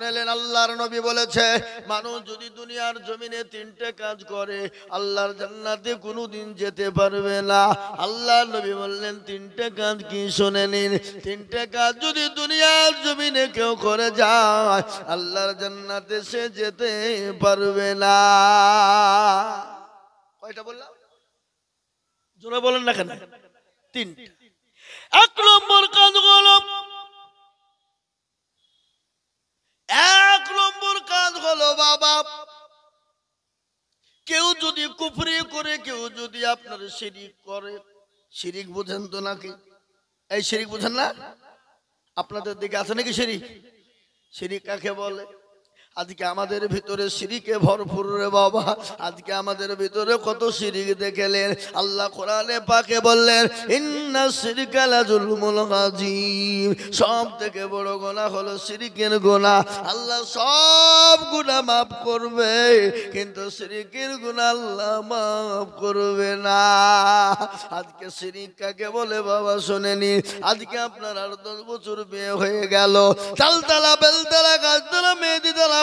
শুনেলেন আল্লাহর নবী বলেছে মানুষ যদি দুনিয়ার জমিনে তিনটে কাজ করে আল্লাহর জান্নাতে কোনোদিন যেতে পারবে না। আল্লাহর নবী বললেন তিনটে কাজ কি শুনে নিন। তিনটে কাজ যদি দুনিয়ার জমিনে কেউ করে যায় আল্লাহর জান্নাতে সে যেতে পারবে না। কয়টা বললাম? জোরে বলেন না কেন? তিনটে। এক নম্বর কাজ হলো বাবা কেউ যদি কুফরি করে, কেউ যদি আপনার শিরিক করে। শিরিক বুঝেন তো নাকি? এই শিরিক বুঝেন না? আপনাদের দিকে আছে নাকি শিরিক? শিরিক কাকে বলে? আজকে আমাদের ভিতরে শিরিকে ভরপুর রে বাবা। আজকে আমাদের ভিতরে কত শিরিক দেখলেন। আল্লাহ কোরআনে পাকে বললেন ইন্না শিরকা লাযুলমুল আযীম, সব থেকে বড় গুনাহ হলো শিরিকের গুনাহ। আল্লাহ সব গুনাহ মাফ করবে কিন্তু শিরিকের গুনাহ আল্লাহ মাফ করবে না। আজকে শিরিক কাকে বলে বাবা শুনেনি? আজকে আপনার আর 10 বছর বিয়ে হয়ে গেল, চালতলা বেলতলা গাছতলা মেহেদিতলা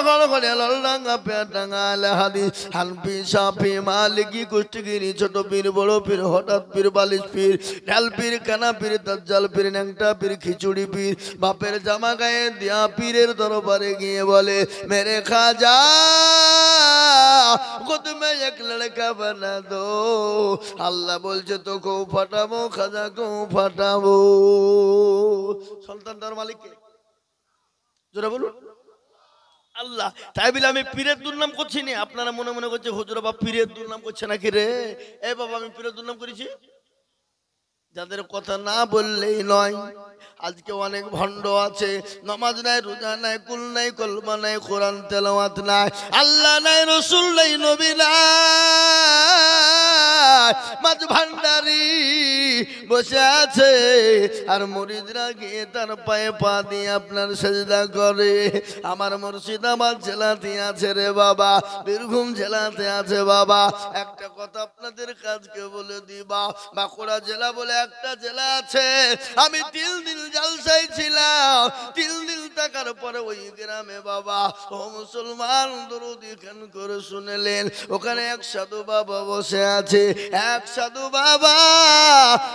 লালডাঙ্গা পেয়ারডাঙ্গা আলহাদি হানফি শাফি মালিকি কুষ্টিগিরি ছোট পীর বড় পীর হঠাৎ পীর বালিশ পীর ঢাল পীর কানা পীর দাজ্জাল পীর ন্যাংটা পীর খিচুড়ি পীর বাপের জামা গায়ে দিয়া পীরের দরবারে গিয়ে বলে মেরে খাজা खुद में एक लड़का बना दो। আল্লাহ বলছে তো কো ফাটাবো খাজা কো ফাটাবো। সন্তানটার মালিক কে? জোরে বলুন আল্লাহ। তাই বলে আমি পীরের দুর্নাম করছি না। আপনারা মনে মনে করছে হুজুর বাবা পীরের দুর্নাম করছে নাকি রে? এ বাবা আমি পীরের দুর্নাম করেছি? যাদের কথা না বললেই নয়। আজকে অনেক ভণ্ড আছে, নামাজ নাই, রোজা নাই, কুল নাই, কলমা নাই, কোরআন তেলাওয়াত নাই, আল্লাহ নাই, রসুল নাই, নবী নাই, মাঝ ভান্ডারি বসে আছে আর মুরিদরা গিয়ে তার পায়ে পা দিয়ে আপনার সেজদা করে। আমার মুর্শিদাবাদ জেলাতে আছে রে বাবা, বীরভূম জেলাতে আছে বাবা। একটা কথা আপনাদের কাজকে বলে দিবা, বাঁকুড়া জেলা বলে একটা জেলা আছে। আমি 3 দিন জালসায় ছিলাম। 3 দিন থাকার পরে ওই গ্রামে বাবা ও মুসলমান দরুদি খান করে শুনেলেন ওখানে এক সাধু বাবা বসে আছে। এক সাধু বাবা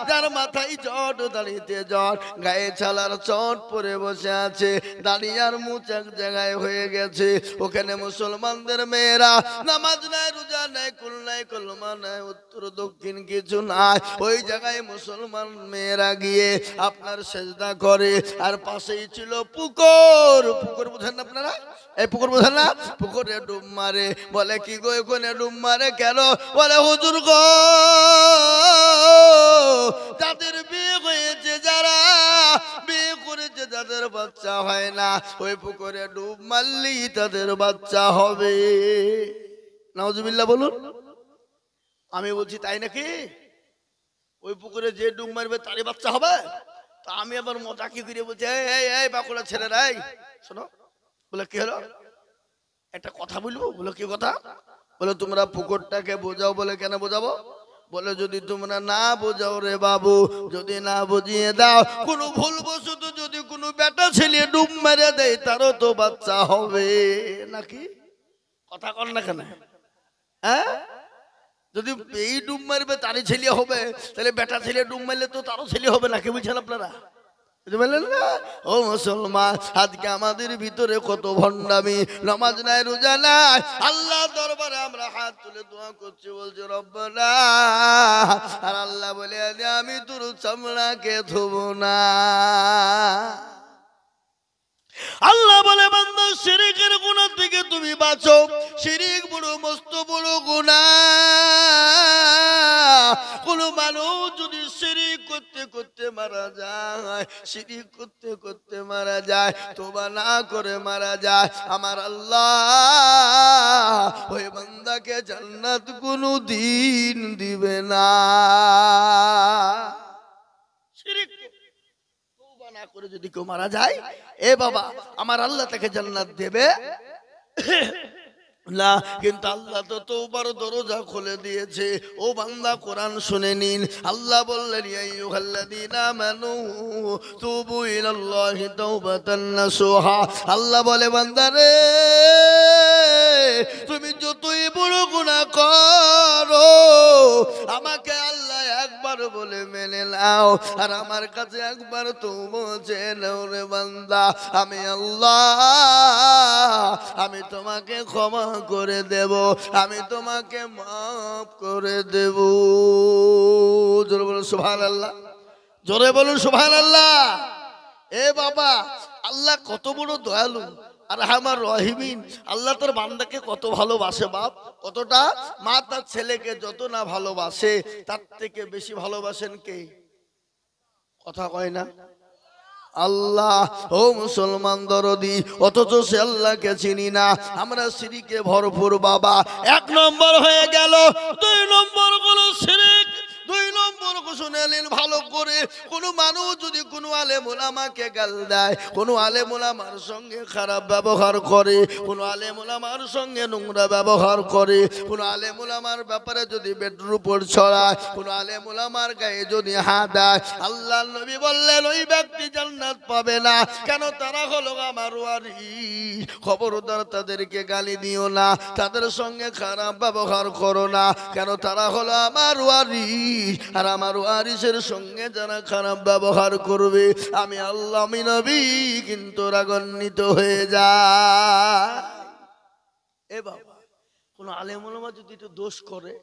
যার মাথায় জট, দাড়িতে জট, গায়ে ছালার চট পরে বসে আছে। দাড়ি আর মুখ এক জায়গায় হয়ে গেছে। ওখানে মুসলমানদের মেয়েরা নামাজ নাই, রোজা নাই, কুল নাই, কলমা নাই, উত্তর দক্ষিণ কিছু নাই। ওই জায়গায় মুসলমান মেয়েরা গিয়ে আপনার সেজদা করে। আর পাশেই ছিল পুকুর। পুকুর বুঝেন না আপনারা? এই পুকুর বুঝেন না? পুকুরে ডুব মারে। বলে কি গো এখানে ডুব মারে কেন? বলে হুজুর গো যাদের বিয়ে হয়েছে, যারা বিয়ে করেছে, যাদের বাচ্চা হয় না, ওই পুকুরে ডুব মারলেই তাদের বাচ্চা হবে। নাউজুবিল্লাহ বলুন। আমি বলছি তাই নাকি? ওই পুকুরে যে ডুব মারবে তারই বাচ্চা হবে? তা আমি আবার মজা কি করে বলছি এই বাঁকুড়া ছেলেরা শোনো। বলে কি হলো? একটা কথা বলবো। বলে কি কথা? বলে তোমরা পুকুরটাকে বোঝাও। বলে কেন বোঝাবো? বলে যদি তোমরা না বোঝাও রে বাবু, যদি না বুঝিয়ে দাও, কোনো ভুল বশত যদি কোনো বেটা ছেলে ডুব মেরে দেয় তারও তো বাচ্চা হবে নাকি? কথা কর না কেন? হ্যাঁ, যদি এই ডুব মারবে তারই ছেলে হবে, তাহলে বেটা ছেলে ডুব মারলে তো তারও ছেলে হবে নাকি? বুঝছেন আপনারা? ও মুসলমান, আজকে আমাদের ভিতরে কত ভণ্ডামি। নামাজ নাই, রোজা নাই, আল্লাহ দরবারে আমরা হাত তুলে দোয়া করছি, বলছি রব্বানা। আর আল্লাহ বলে আমি তোর চামড়াকে ধোবো না। আল্লাহ বলে বান্দা শিরকের গুনাহ থেকে তুমি বাঁচো। শিরক বড় মস্ত বড় গুনাহ। কোন মানুষ যদি শিরক করতে করতে মারা যায়, শিরক করতে করতে মারা যায়, তওবা না করে মারা যায়, আমার আল্লাহ ওই বান্দাকে জান্নাত কোনদিন দিবে না। শিরক তওবা না করে যদি কেউ মারা যায়, এ বাবা আমার আল্লাহ তাকে জান্নাত দেবে না, কিন্তু আল্লাহ তো তওবার দরজা খুলে দিয়েছে। ও বান্দা কোরআন শুনে নিন। আল্লাহ বললেন ইয়া আইয়ুহাল্লাযীনা আমানু তুবু ইলাল্লাহি তাওবাতান নাসুহা। আল্লাহ বলে বান্দারে তুমি যতই বড় গুনাহ করো আমাকে আল্লাহ একবার বলে মেনে নাও, আর আমার কাছে একবার তওবা চেয়ে নাও রে বান্দা, আমি আল্লাহ আমি তোমাকে ক্ষমা করে দেব, আমি তোমাকে মাফ করে দেব। জোরে বলুন সুবহানাল্লাহ, জোরে বলুন সুবহানাল্লাহ। এ বাবা, আল্লাহ কত বড় দয়ালু আর আমার রহিমিন। আল্লাহ তার বান্দাকে কত ভালোবাসে বাপ, কতটা। মা তার ছেলেকে যত না ভালোবাসে তার থেকে বেশি ভালোবাসেন কে? কথা কয় না আল্লাহ। ও মুসলমান দরদি, অথচ সে আল্লাহকে চিনি না। আমরা শিরকে ভরপুর বাবা। এক নম্বর হয়ে গেল। দুই নম্বর হলো শিরক। দুই নম্বর শুনে নিন ভালো করে, কোন মানুষ যদি কোনো আলেম ওলামাকে গাল দেয়, কোন আলেম ওলামার সঙ্গে খারাপ ব্যবহার করে, কোন আলেম ওলামার সঙ্গে নোংরা ব্যবহার করে, কোন আলেম ওলামার ব্যাপারে যদি বেডের উপর ছড়ায়, কোন আলেম ওলামার গায়ে যদি হাত দেয়, আল্লাহর নবী বললেন ওই ব্যক্তি জান্নাত পাবে না। কেন? তারা হলো আমার ওয়ারিস। খবরদার তাদেরকে গালি দিও না, তাদের সঙ্গে খারাপ ব্যবহার করো না। কেন? তারা হলো আমার ওয়ারিস, আর আমার ওয়ারিসের সঙ্গে যারা খারাপ ব্যবহার করবে আমি আল্লাহ আমি নবী কিন্তু রাগান্বিত হয়ে যায়। এ বাবা, কোন আলেম ওলামা যদি একটু দোষ করে,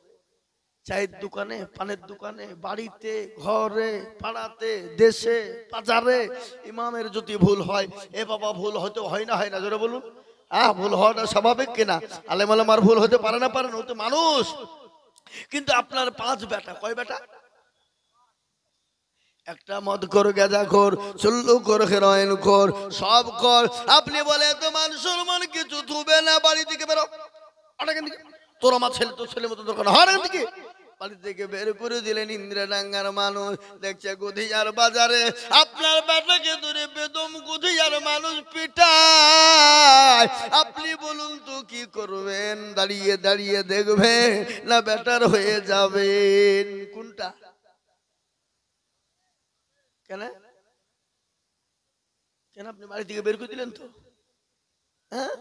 চায়ের দোকানে, পানের দোকানে, বাড়িতে, ঘরে, পাড়াতে, দেশে, বাজারে, ইমামের যদি ভুল হয়, এ বাবা ভুল হয়তো হয় না, হয় না? জোরে বলুন। ভুল হওয়াটা স্বাভাবিক কিনা? আলেম ওলামার ভুল হতে পারে না, পারে না, হতে মানুষ। কিন্তু আপনার 5 বেটা, কয় বেটা? একটা মদ কর, গাঁজা কর, চুল্লু কর, হেরোইন কর, সব কর। আপনি বলে তো মান সম্মান কিছু থুবে না, বাড়ি থেকে বেরো। তোর আমার ছেলে, তোর ছেলে মতো দরকার হয় না। দিকে বাড়ি থেকে বের করে দিলেন। ইন্দ্রাডাঙ্গার মানুষ দেখছে গুধিয়ার বাজারে আপনার বেটাকে ধরে বেদম গুধিয়ার মানুষ পিটায়। আপনি বলুন তো কি করবেন? দাঁড়িয়ে দাঁড়িয়ে দেখবেন না বেটার হয়ে যাবেন? কোনটা? কেন কেন আপনি বাড়ি থেকে বের করে দিলেন তো? হ্যাঁ,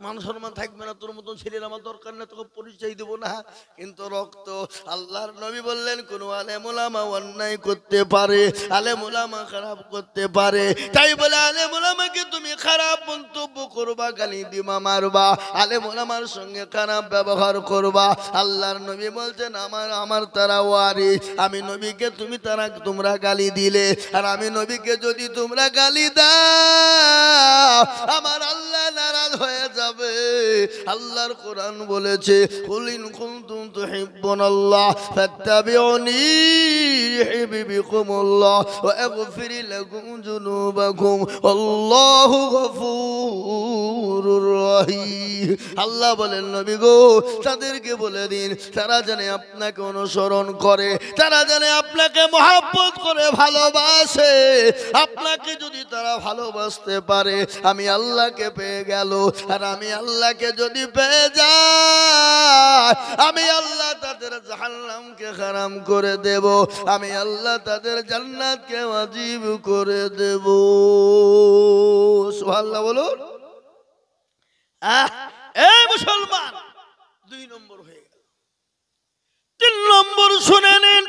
মান সম্মান থাকবে না, তোর মতন ছেলের আমার দরকার না, তোকে পরিচয় দেবো না। কিন্তু রক্ত। আল্লাহর নবী বললেন কোন আলেম ওলামা অন্যায় করতে পারে, আলেম ওলামা খারাপ করতে পারে, তাই বলে আলেম ওলামাকে তুমি খারাপ মন্তব্য করবা, গালি দিবা, মারবা, আলেম ওলামার সঙ্গে খারাপ ব্যবহার করবা। আল্লাহর নবী বলছেন আমার তারা ওয়ারিস, আমি নবীকে তোমরা গালি দিলে, আর আমি নবীকে যদি তোমরা গালি দাও আমার আল্লাহ নারাজ হয়ে যাবে। আল্লাহর কোরআন বলেছে কুল ইন কুনতুম তুহিব্বুনাল্লাহ ফাত্তাবিউনি ইউহিব্বুকুমুল্লাহ ওয়া আগফির লাকুম যুনুবাকুম আল্লাহু গফুরুর রহিম। আল্লাহ বলেন নবী গো তাদেরকে বলে দিন তারা যেন আপনাকে অনুসরণ করে, তারা যেন আপনাকে মহব্বত করে ভালোবাসে। আপনাকে যদি তারা ভালোবাসতে পারে আমি আল্লাহকে পেয়ে গেল, আর আমি আল্লাহকে যদি পেয়ে যাই আমি আল্লাহ তাদের জাহান্নামকে হারাম করে দেব, আমি আল্লাহ তাদের জান্নাতকে ওয়াজিব করে দেব। সুবহানাল্লাহ বলুন। এই মুসলমান, 2 নম্বর হয়ে গেল। 3 নম্বর শুনে নিন।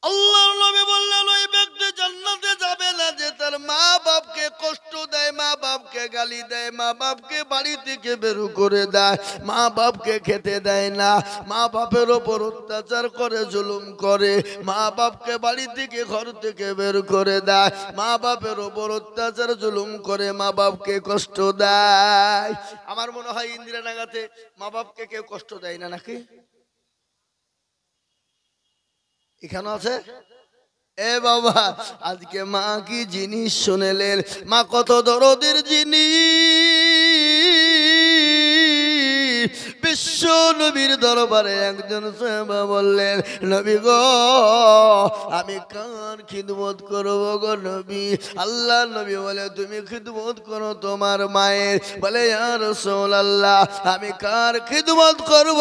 আল্লাহর নবী বললেন ওই ব্যক্তি জান্নাতে যাবে না যে তার মা বাপকে কষ্ট দেয়, মা বাপকে গালি দেয়, মা বাপকে বাড়ি থেকে বের করে দেয়, মা বাপকে খেতে দেয় না, মা বাপের ওপর অত্যাচার করে, জুলুম করে, মা বাপকে বাড়ি থেকে ঘর থেকে বের করে দেয়, মা বাপের ওপর অত্যাচার জুলুম করে, মা বাপকে কষ্ট দেয়। আমার মনে হয় ইন্দিরানগরে মা বাপকে কেউ কষ্ট দেয় না, নাকি? এখানে আছে? এ বাবা, আজকে মা কি জিনিস শুনেলেন? মা কত দরদের জিনিস। বিশ্ব নবীর দরবারে একজন সাহাবা বললেন, নবী গো আমি কার খিদমত করব গো নবী? আল্লাহ নবী বলে, তুমি খিদমত করো তোমার মায়ের। বলে ইয়া রাসূলুল্লাহ আমি কার খিদমত করব?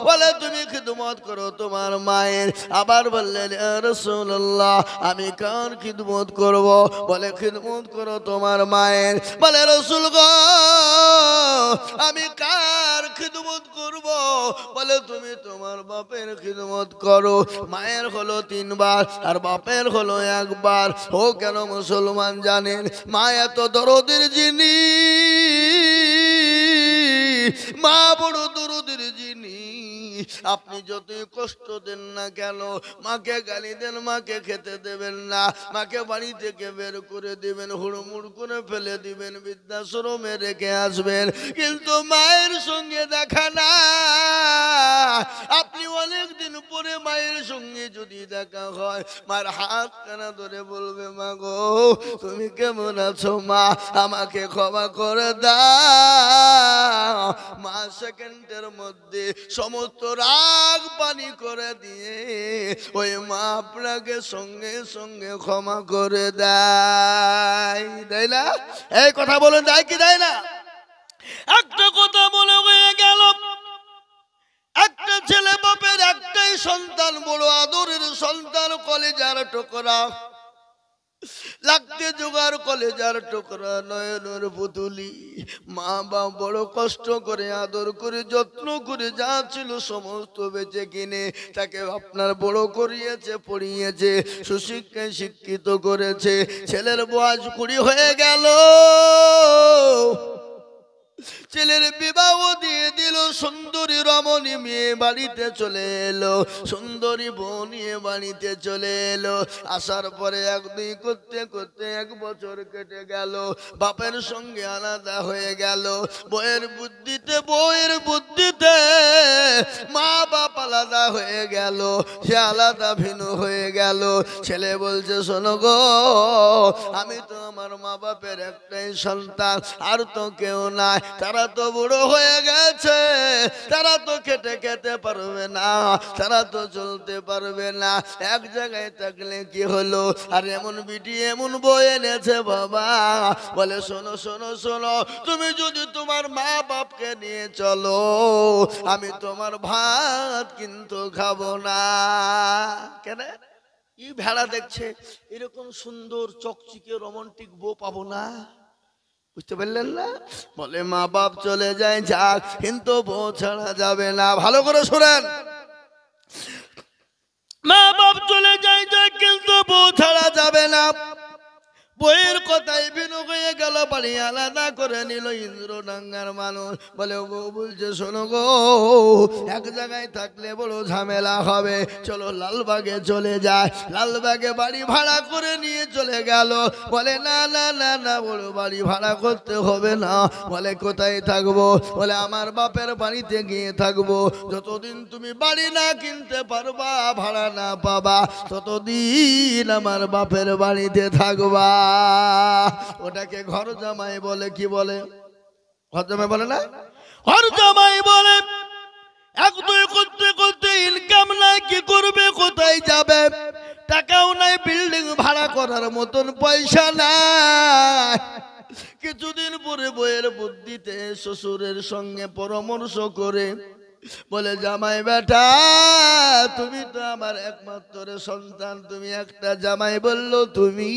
বলে তুমি খিদমত করো তোমার মায়ের। আবার বললেন ইয়া রাসূলুল্লাহ আমি কার খিদমত করব? বলে খিদমত করো তোমার মায়ের। বলে রাসূল গো আমি কার খিদমত করব? বলে তুমি তোমার বাপের খিদমত করো। মায়ের হলো 3 বার আর বাপের হলো 1 বার। ও কেন মুসলমান জানেন, মা এত দরদের জিনিস, মা বড় দরদের জিনিস। আপনি যতই কষ্ট দেন না কেন, মাকে গালি দেন, মাকে খেতে দেবেন না, মাকে বাড়ি থেকে বের করে দিবেন, হুড়মুড় করে ফেলে দিবেন, বৃদ্ধাশ্রমে রেখে আসবেন, কিন্তু মায়ের সঙ্গে দেখা না। আপনি অনেক দিন পরে মায়ের সঙ্গে যদি দেখা হয়, মার হাত কানা ধরে বলবে, মা গো তুমি কেমন আছো মা, আমাকে ক্ষমা করে দাও। মা সেকেন্ডের মধ্যে সমস্ত রাগ পানি করে দিয়ে ওই মা আপনাকে সঙ্গে সঙ্গে ক্ষমা করে দেয়, দেয় না? এই কথা বলেন, দেয় কি দেয় না? একটা কথা বলে হয়ে গেল, একটা ছেলে বাপের একটাই সন্তান, বড় আদরের সন্তান, কলেজার টুকরা, লাগতে জোগাড় কলেজার টুকরা, নয়নের পুতুলি। মা বাপ বড় কষ্ট করে আদর করে যত্ন করে যা ছিল সমস্ত বেঁচে কিনে তাকে আপনার বড় করিয়েছে, পড়িয়েছে, সুশিক্ষায় শিক্ষিত করেছে। ছেলের বয়স 20 হয়ে গেল, ছেলের বিবাহ দিয়ে দিল, সুন্দরী রমণী মেয়ে বাড়িতে চলে এলো, সুন্দরী বউ নিয়ে বাড়িতে চলে এলো। আসার পরে 1-2 করতে করতে 1 বছর কেটে গেল, বাপের সঙ্গে আলাদা হয়ে গেল। বউয়ের বুদ্ধিতে মা বাপ আলাদা হয়ে গেল, সে আলাদা ভিন্ন হয়ে গেল। ছেলে বলছে, শোনো গো আমি তো আমার মা বাপের একটাই সন্তান, আর তো কেউ নাই, তারা তো বুড়ো হয়ে গেছে, তারা তো খেটে খেতে পারবে না, তারা তো চলতে পারবে না, এক জায়গায় থাকলে কি হলো? আর এমন বিটি এমন বই এনেছে বাবা। বলে শোনো শোনো শোনো, তুমি যদি তোমার মা বাপকে নিয়ে চলো, আমি তোমার ভাত কিন্তু খাবো না। কেন? এই ভেড়া দেখছে এরকম সুন্দর চকচিকে রোমান্টিক বউ পাবো না, বুঝতে পারলেন না? বলে মা বাপ চলে যায় যাক, কিন্তু বউ ছাড়া যাবে না। ভালো করে শোনেন, মা বাপ চলে যায় যাক, কিন্তু বউ ছাড়া যাবে না। বইয়ের কথায় বিনু হয়ে গেল, বাড়ি আলাদা করে নিল ইন্দ্রডাঙ্গার মানুষ। বলে বউ বলছে, শোনো গো এক জায়গায় থাকলে বড় ঝামেলা হবে, চলো লালবাগে চলে যায়। লালবাগে বাড়ি ভাড়া করে নিয়ে চলে গেল। বলে না না না না, বড় বাড়ি ভাড়া করতে হবে না। বলে কোথায় থাকবো? বলে আমার বাপের বাড়িতে গিয়ে থাকবো। যতদিন তুমি বাড়ি না কিনতে পারবা, ভাড়া না পাবা, ততদিন আমার বাপের বাড়িতে থাকবা। ওটাকে ঘর জামাই বলে। কি বলে? ঘর জামাই বলে না? ঘর জামাই বলে। 1-2 করতে করতে ইনকাম নাই, কি করবে, কোথায় যাবে? টাকাও নাই, বিল্ডিং ভাড়া করার মতন পয়সা নাই। কিছুদিন পরে বইয়ের বুদ্ধিতে শ্বশুরের সঙ্গে পরামর্শ করে বলে, জামাই বেটা তুমি তো আমার একমাত্র সন্তান, তুমি একটা জামাই বললো তুমি,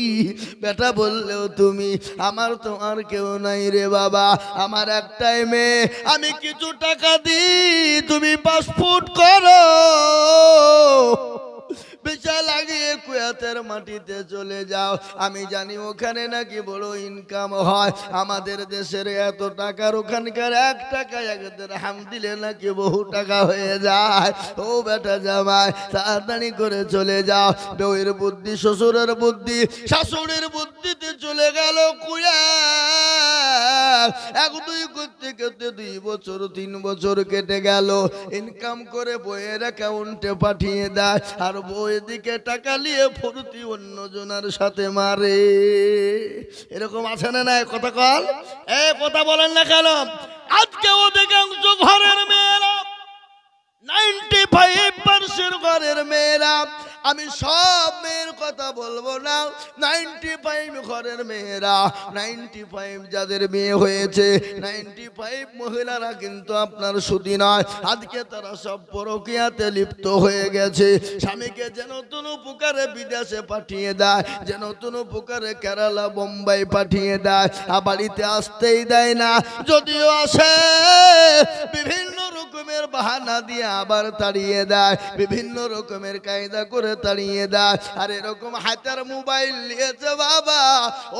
বেটা বললেও তুমি, আমার তো আর কেউ নাই রে বাবা, আমার একটাই মেয়ে, আমি কিছু টাকা দিই, তুমি পাসপোর্ট করো, বেচা লাগিয়ে কুয়াতের মাটিতে চলে যাও। আমি জানি ওখানে নাকি বড় ইনকাম হয়, আমাদের দেশের এত টাকার ওখানকার 1 টাকা 1 দিরহাম দিলে নাকি বহু টাকা হয়ে যায়। ও বেটা জামাই তাড়াতাড়ি করে চলে যাও। বউয়ের বুদ্ধি, শ্বশুরের বুদ্ধি, শাশুড়ির বুদ্ধিতে চলে গেল কুয়া। 1-2 করতে করতে 2 বছর 3 বছর কেটে গেল। ইনকাম করে বইয়ের অ্যাকাউন্টে পাঠিয়ে দেয়, আর বই এদিকে টাকা নিয়ে ফুর্তি অন্য জনের সাথে মারে। এরকম আছে না নাই? কথা কল, কথা বলেন না কেন? আজকে অধিকাংশ ঘরের মেয়েরা 95% ঘরের মেয়েরা, আমি সব মেয়ের কথা বলবো না, 95 ঘরের মেয়েরা, 95 যাদের মেয়ে হয়েছে 95 মহিলারা কিন্তু আপনার সুধী নয়। আজকে তারা সব পরকীয়াতে লিপ্ত হয়ে গেছে। স্বামীকে যেন কোনো প্রকারে বিদেশে পাঠিয়ে দেয়, যেন কোনো প্রকারে কেরালা বোম্বাই পাঠিয়ে দেয়, আর বাড়িতে আসতেই দেয় না। যদিও আসে বিভিন্ন রকমের বাহানা দিয়ে আবার তাড়িয়ে দেয়, বিভিন্ন রকমের কায়দা করে তাড়িয়ে দেয়। আর এরকম হাতের মোবাইল নিয়েছে বাবা,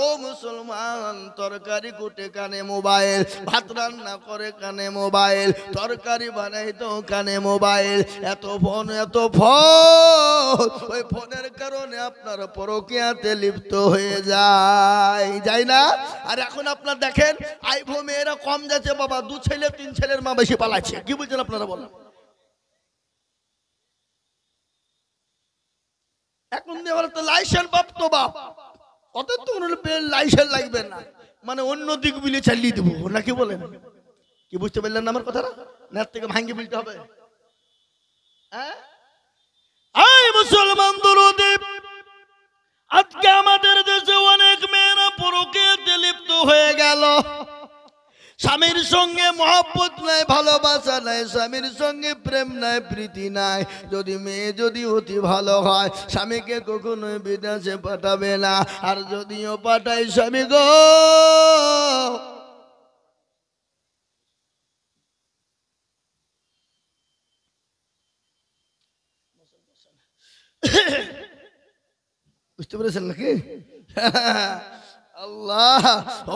ও মুসলমান, তরকারি কুটে কানে মোবাইল, ভাত রান্না করে কানে মোবাইল, তরকারি বানাই তো কানে মোবাইল, এত ফোন এত ফোন, ওই ফোনের কারণে আপনার পরকীয়াতে লিপ্ত হয়ে যায় না? আর এখন আপনার দেখেন আইফো মেয়েরা কম যাচ্ছে বাবা, 2 ছেলে 3 ছেলের মা বেশি পালাচ্ছে। কি বলছেন আপনারা বলেন? এখন তো লাইসেন্স বাপ তো বাপ, অত তো লাইসেন্স লাগবে না, মানে অন্য দিক বিলে চালিয়ে দেবো নাকি বলেন? কি বুঝতে পারলেন না আমার কথাটা? না থেকে ভাঙ্গি বলতে হবে? হ্যাঁ, মুসলমান দরদি, আজকে আমাদের দেশে অনেক মেয়েরা পরকীয়াতে লিপ্ত হয়ে গেল। স্বামীর সঙ্গে মহব্বত নাই, ভালোবাসা নাই, স্বামীর সঙ্গে প্রেম নাই, প্রীতি নাই। যদি মেয়ে যদি অতি ভালো হয়, স্বামীকে কখনোই বিদেশে পাঠাবে না। আর যদিও পাঠাই, স্বামী গো বুঝতে পেরেছেন নাকি? আল্লাহ,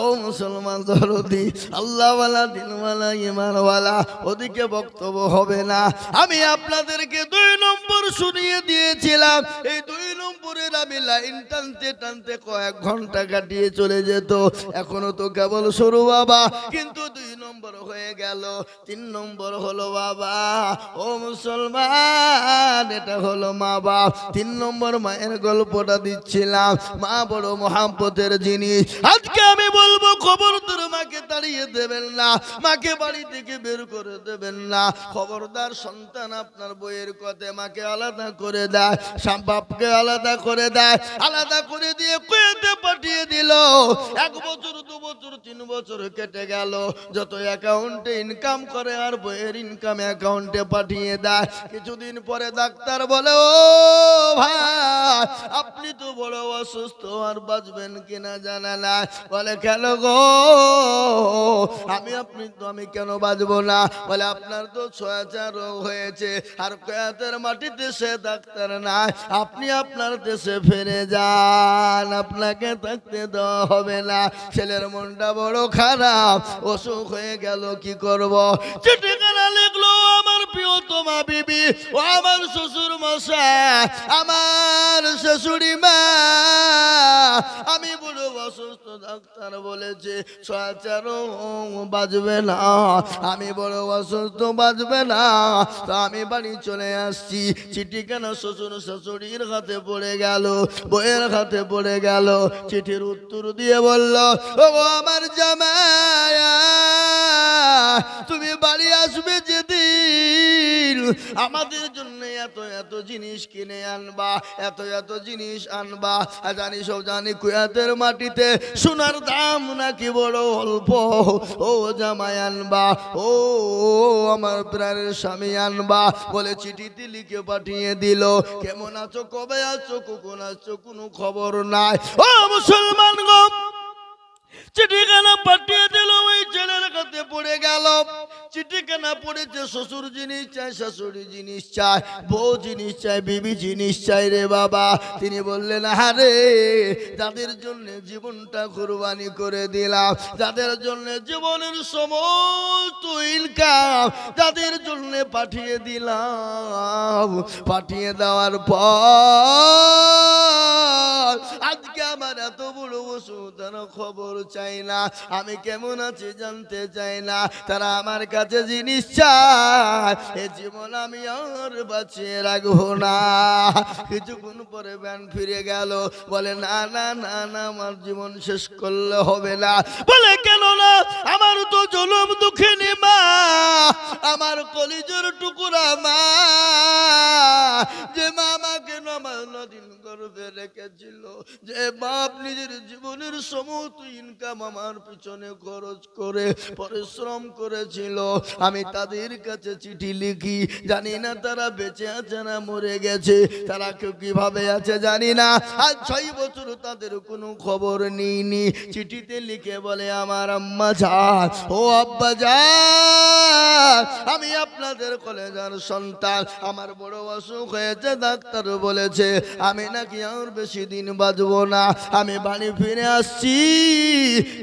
ও মুসলমান দরদি, আল্লাহওয়ালা, দিনওয়ালা, ইমানওয়ালা, ওদিকে বক্তব্য হবে না। আমি আপনাদেরকে 2 নম্বর শুনিয়ে দিয়েছিলাম। এই 2 নম্বরের আমি লাইন টানতে টানতে কয়েক ঘন্টা কাটিয়ে চলে যেত। এখনো তো কেবল শুরু বাবা, কিন্তু 2 নম্বর হয়ে গেল। 3 নম্বর হলো বাবা, ও মুসলমান, এটা হলো মা বাপ। 3 নম্বর মায়ের গল্পটা দিচ্ছিলাম। মা বড় মহাব্বতের জিনিস। আজকে আমি বলবো, খবরদার মাকে তাড়িয়ে দেবেন না, মাকে বাড়ি থেকে বের করে দেবেন না। খবরদার, সন্তান আপনার বইয়ের কথা মাকে আলাদা করে দেয়, বাপকে আলাদা করে দেয়, আলাদা করে দিয়ে কুয়েতে পাঠিয়ে দিল। 1 বছর 2 বছর 3 বছর কেটে গেল। যত অ্যাকাউন্টে ইনকাম করে আর বইয়ের ইনকাম অ্যাকাউন্টে পাঠিয়ে দেয়। কিছুদিন পরে ডাক্তার বলে, ও ভাই, আপনি তো বড় অসুস্থ, আর বাঁচবেন কিনা জানা না। বলে, কেন গো? আমি কেন বাঁচবো না? বলে, আপনার তো ছয়াচার রোগ হয়েছে, আর কয়াতের মাটিতে সে ডাক্তার নাই, আপনি আপনার দেশে ফিরে যান, আপনাকে থাকতে দেওয়া হবে না। ছেলের মনটা বড় খারাপ, অসুখ হয়ে গেল, কি করব? চিঠিখানা লিখলো আমার প্রিয়তমা বিবি, ও আমার শ্বশুর মশাই, আমার শাশুড়ি মা, আমি বড় অসুস্থ, ডাক্তার বলেছে ছয়াচারও বাঁচবে না, আমি বড় অসুস্থ, বাঁচবে না, তো আমি বাড়ি চলে আসছি। চিঠিখানা শ্বশুর শাশুড়ির হাতে পড়ে গেল, বইয়ের হাতে পড়ে গেল। চিঠির উত্তর দিয়ে বলল, ও আমার জামাই, তুমি বাড়ি আসবে যেদিন, আমাদের জন্য এত এত জিনিস কিনে আনবা, এত এত জিনিস আনবা। জানি কুয়াতের মাটিতে সোনার দাম নাকি বড় অল্প। ও জামাই আনবা, ও আমার প্রাণের স্বামী আনবা। বলে চিঠিতে লিখে পাঠিয়ে দিল। কেমন আছো, কবে আছো, কখন আছো, কোনো খবর নাই। ও মুসলমান গো, চিঠিখানা পাঠিয়ে দিল, ওই ছেলের কাছে পড়ে গেল। চিঠিখানা পড়েছে, শ্বশুর জিনিস চাই, শাশুড়ি জিনিস চাই, বউ জিনিস চাই, বিবি জিনিস চাই রে বাবা। তিনি বললেন, আরে যাদের জন্য জীবনটা কুরবানি করে দিলাম, যাদের জন্য জীবনের সমস্ত ইনকাম, যাদের জন্য পাঠিয়ে দিলাম, পাঠিয়ে দেওয়ার পর আজকে আমার এত বড় অসুবিধার খবর চাই না, আমি কেমন আছি জানতে চাই না, তারা আমার কাছে জিনিস চায়, এ জীবন আমি আর বাঁচিয়ে রাখবো না। কিছুক্ষণ পরে ব্যান ফিরে গেল। বলে, না না না না, আমার জীবন শেষ করলে হবে না। বলে, কেন না? আমার তো জনম দুঃখিনী মা, আমার কলিজার টুকরা মা, লিখেছিল যে বাপ নিজের জীবনের সমস্ত ইনকাম আমার পিছনে খরচ করে পরিশ্রম করেছিল, আমি তাদের কাছে চিঠি লিখি, জানি না তারা বেঁচে আছে না মরে গেছে, তারা কেউ কিভাবে আছে জানি না। আজ 6 বছর তাদের কোনো খবর নিইনি। চিঠিতে লিখে বলে, আমার আম্মা জান, ও আব্বা জান, আমি আপনাদের কলেজার সন্তান, আমার বড় অসুখ হয়েছে, ডাক্তার বলেছে আমি নাকি আর বেশি দিন বাঁচবো না, আমি বাড়ি ফিরে আসছি।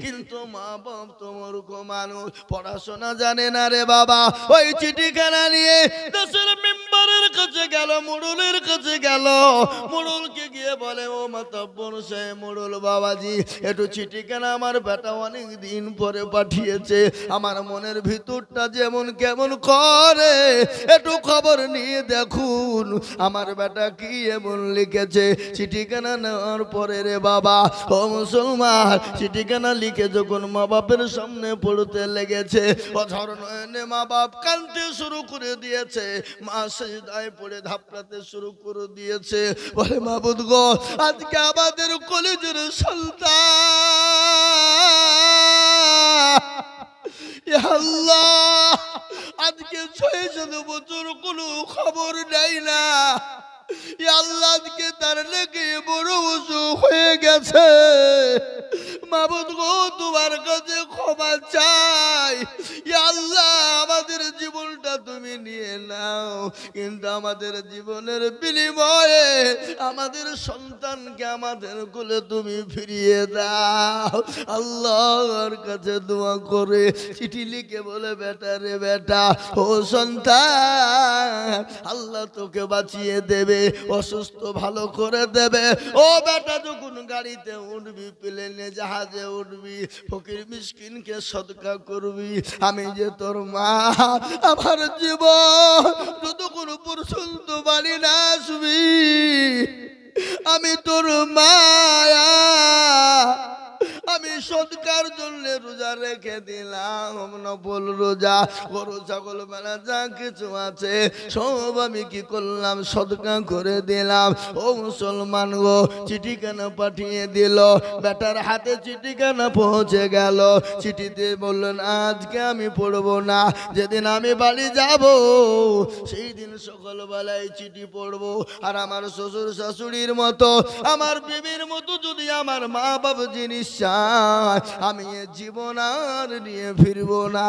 কিন্তু মা বাপ তো মূর্খ মানুষ, পড়াশোনা জানে না রে বাবা। ওই চিঠিখানা নিয়ে দেশের মেম্বারের কাছে গেল, মোড়লের কাছে গেল, মোড়লকে গিয়ে বলে, ও মাতব্বর সাহেব, মোড়ল বাবাজি, একটু চিঠিখানা আমার বেটা অনেক দিন পরে পাঠিয়েছে, আমার মনের ভিতরটা যেমন কেমন করে, একটু খবর নিয়ে দেখুন আমার বেটা কি এমন লিখেছে। চিঠিখানা নেওয়ার পরে রে বাবা, ও মুসলমান, চিঠিখানা লিখে যখন মা বাপের সামনে পড়তে লেগেছে, অঝর নয়নে মা বাপ কাঁদতে শুরু করে দিয়েছে, মা সিজদায় পড়ে ধাপড়াতে শুরু করে দিয়েছে, বলে মাবুদ গো, আজকে আমাদের কলেজের সন্তান, ইয়া আল্লাহ, আজকে 6-7 বছর কোনো খবর নেই না, ইয়া আল্লাহ, আজকে তার লেগে বড় অসুখ হয়ে গেছে, মাবুদ গো, তোমার কাছে ক্ষমা চাই, ইয়া আল্লাহ, আমাদের জীবনটা তুমি নিয়ে নাও, কিন্তু আমাদের জীবনের বিনিময়ে আমাদের সন্তানকে আমাদের কোলে তুমি ফিরিয়ে দাও। আল্লাহর কাছে দোয়া করে চিঠি লিখে বলে, বেটা রে বেটা, ও সন্তান, আল্লাহ তোকে বাঁচিয়ে দেবে, অসুস্থ ভালো করে দেবে। ও বেটা, যখন গাড়িতে উঠবি, প্লেনে জাহাজে উঠবি, ফকির মিসকিনকে সদকা করবি, আমি যে তোর মা, আমার জীবন যতক্ষণ পর্যন্ত বাড়ি না আসবি, আমি তোর মায়া, আমি সদকার জন্য রোজা রেখে দিলাম, নফল রোজা, গরু ছাগল মেলা যা কিছু আছে সব আমি কি করলাম, সদকা করে দিলাম। ও মুসলমান গো, চিঠিখানা পাঠিয়ে দিল, বেটার হাতে চিঠিখানা পৌঁছে গেল। চিঠিতে বললেন, আজকে আমি পড়বো না, যেদিন আমি বাড়ি যাব সেই দিন সকালবেলায় চিঠি পড়বো, আর আমার শ্বশুর শাশুড়ির মতো, আমার বিবির মতো যদি আমার মা বাবা জিনিস চায়, আমি এ জীবন আর নিয়ে ফিরবো না।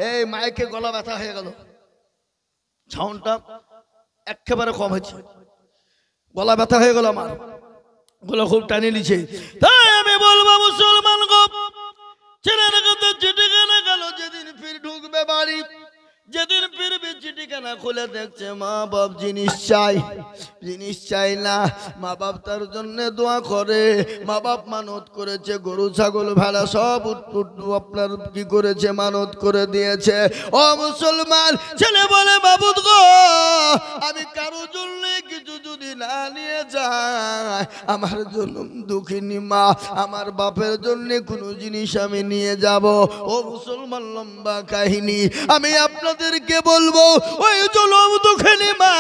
এই মাইকে গলা ব্যথা হয়ে গেল, সাউন্ডটা একেবারে কম হয়েছে, গলা ব্যথা হয়ে গেল, আমার গলা খুব টানে নিচ্ছে। তাই আমি বলবো, মুসলমান গো, ছেলের কাছে চিঠিখানা গেল, যেদিন ফির ঢুকবে বাড়ি, যেদিন ফিরবে চিঠিখানা খুলে দেখছে মা বাপ জিনিস চাই, জিনিস চাই না, মা বাপ তার জন্য দোয়া করে, মা বাপ মানত করেছে, গরু ছাগল ভেড়া সব আপনার কি করেছে, মানত করে দিয়েছে। ও মুসলমান, ছেলে বলে, মাবুদ গো, আমি কারো জন্য কিছু যদি না নিয়ে যাই, আমার জন্য দুঃখিনী মা, আমার বাপের জন্য কোনো জিনিস আমি নিয়ে যাব। ও মুসলমান, লম্বা কাহিনী আমি আপনাদেরকে বলবো। ওই জলম দুঃখিনী মা,